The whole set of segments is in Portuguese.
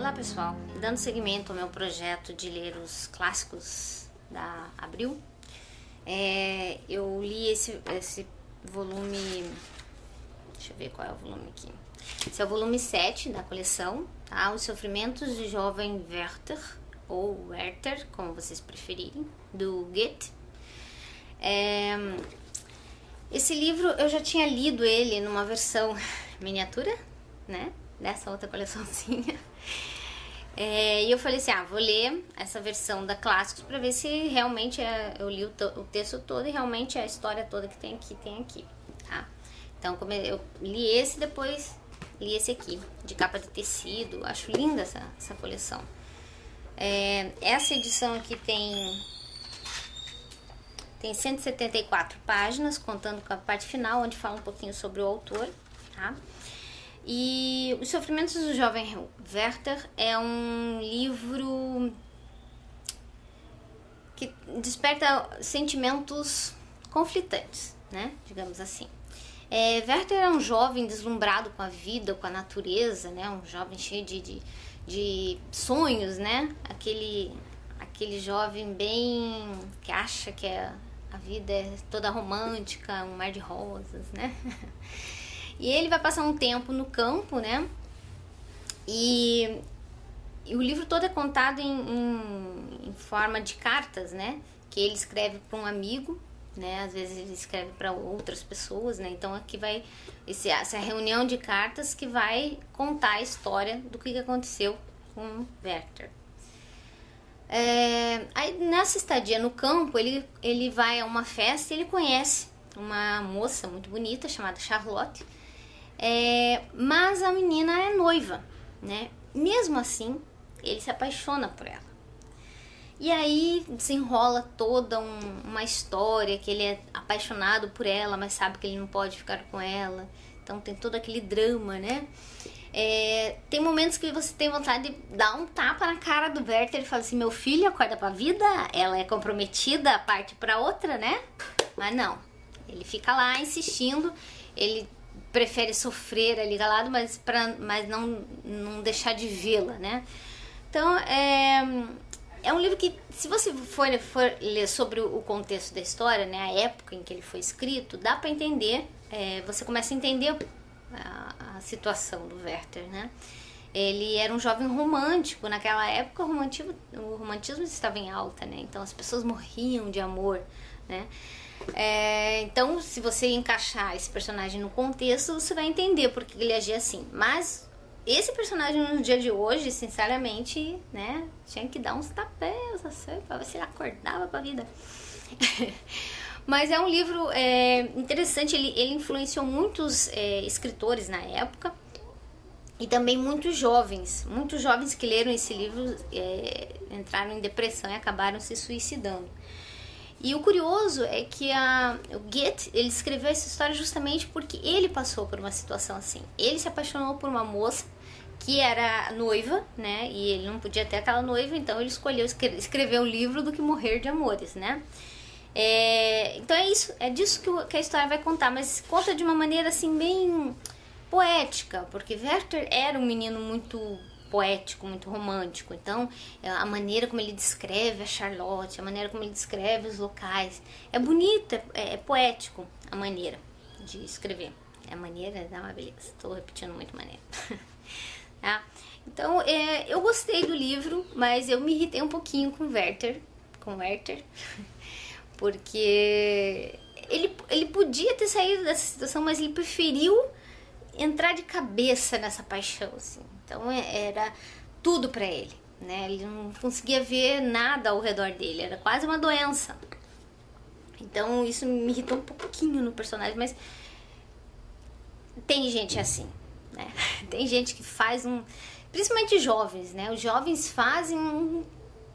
Olá pessoal, dando seguimento ao meu projeto de ler os clássicos da Abril, eu li esse volume, deixa eu ver qual é o volume aqui, esse é o volume 7 da coleção, tá? Os Sofrimentos de Jovem Werther, ou Werther, como vocês preferirem, do Goethe. Esse livro eu já tinha lido ele numa versão miniatura, né? Dessa outra coleçãozinha. E eu falei assim, vou ler essa versão da Clássicos pra ver se realmente eu li o texto todo e realmente a história toda que tem aqui, tá? Então, como eu li esse, depois li esse aqui, de capa de tecido. Acho linda essa coleção. Essa edição aqui tem 174 páginas, contando com a parte final, onde fala um pouquinho sobre o autor, tá? E Os Sofrimentos do Jovem Werther é um livro que desperta sentimentos conflitantes, né? Digamos assim. Werther é um jovem deslumbrado com a vida, com a natureza, né? Um jovem cheio de sonhos, né? Aquele jovem bem que acha que a vida é toda romântica, um mar de rosas, né? E ele vai passar um tempo no campo, né? E o livro todo é contado em forma de cartas, né? Que ele escreve para um amigo, né? Às vezes ele escreve para outras pessoas, né? Então aqui vai essa reunião de cartas que vai contar a história do que aconteceu com Werther. Aí nessa estadia no campo, ele vai a uma festa e ele conhece uma moça muito bonita chamada Charlotte. Mas a menina é noiva, né? Mesmo assim, ele se apaixona por ela. E aí desenrola toda uma história que ele é apaixonado por ela, mas sabe que ele não pode ficar com ela. Então tem todo aquele drama, né? Tem momentos que você tem vontade de dar um tapa na cara do Werther e fala assim, meu filho, acorda pra vida, ela é comprometida, parte pra outra, né? Mas não, ele fica lá insistindo, ele prefere sofrer ali calado, mas não deixar de vê-la, né? Então, é um livro que, se você for ler sobre o contexto da história, né, a época em que ele foi escrito, dá pra entender, você começa a entender a situação do Werther, né? Ele era um jovem romântico, naquela época o romantismo estava em alta, né? Então as pessoas morriam de amor, né? Então, se você encaixar esse personagem no contexto, você vai entender por que ele agia assim. Mas esse personagem no dia de hoje, sinceramente, né, tinha que dar uns tapéus assim, pra ver se ele acordava pra vida. Mas é um livro interessante, ele influenciou muitos escritores na época e também muitos jovens que leram esse livro entraram em depressão e acabaram se suicidando. E o curioso é que o Goethe, ele escreveu essa história justamente porque ele passou por uma situação assim. Ele se apaixonou por uma moça que era noiva, né? E ele não podia ter aquela noiva, então ele escolheu escrever um livro do que morrer de amores, né? Então é disso que a história vai contar, mas conta de uma maneira assim bem poética, porque Werther era um menino muito poético, muito romântico. Então a maneira como ele descreve a Charlotte, a maneira como ele descreve os locais é bonita, é poético a maneira de escrever. A maneira dá uma beleza, estou repetindo muito maneira. Tá? Então eu gostei do livro, mas eu me irritei um pouquinho com Werther, porque ele podia ter saído dessa situação, mas ele preferiu entrar de cabeça nessa paixão, assim. Então era tudo pra ele, né? Ele não conseguia ver nada ao redor dele, era quase uma doença. Então isso me irritou um pouquinho no personagem, mas tem gente assim, né? Tem gente que faz principalmente jovens, né? Os jovens fazem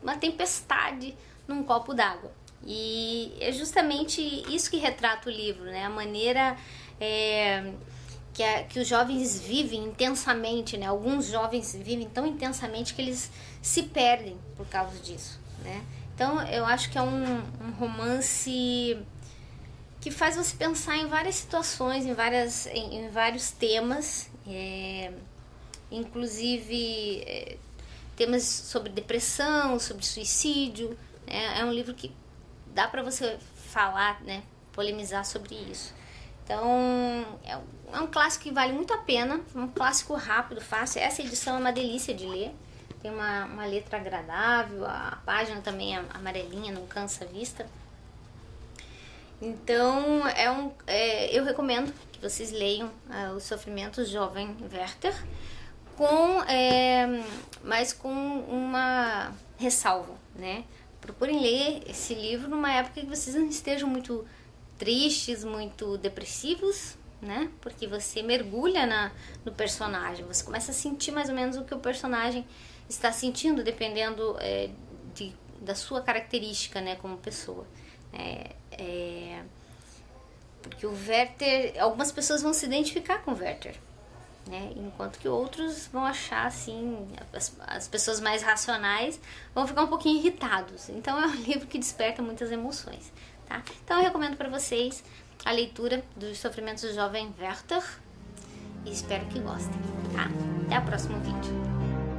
uma tempestade num copo d'água. E é justamente isso que retrata o livro, né? A maneira que os jovens vivem intensamente, né? Alguns jovens vivem tão intensamente que eles se perdem por causa disso, né? Então eu acho que é um romance que faz você pensar em várias situações, em vários temas, inclusive temas sobre depressão, sobre suicídio, né? É um livro que dá para você falar, né, polemizar sobre isso. Então, é um clássico que vale muito a pena, um clássico rápido, fácil. Essa edição é uma delícia de ler, tem uma letra agradável, a página também é amarelinha, não cansa a vista. Então, eu recomendo que vocês leiam Os Sofrimentos de Jovem Werther, mas com uma ressalva, né? Procurem ler esse livro numa época que vocês não estejam muito tristes, muito depressivos, né? Porque você mergulha no personagem, você começa a sentir mais ou menos o que o personagem está sentindo, dependendo da sua característica, né, como pessoa. Porque o Werther, algumas pessoas vão se identificar com o Werther, né? Enquanto que outros vão achar assim, as pessoas mais racionais vão ficar um pouquinho irritados. Então é um livro que desperta muitas emoções, tá? Então eu recomendo para vocês a leitura dos Sofrimentos do Jovem Werther e espero que gostem, tá? Até o próximo vídeo.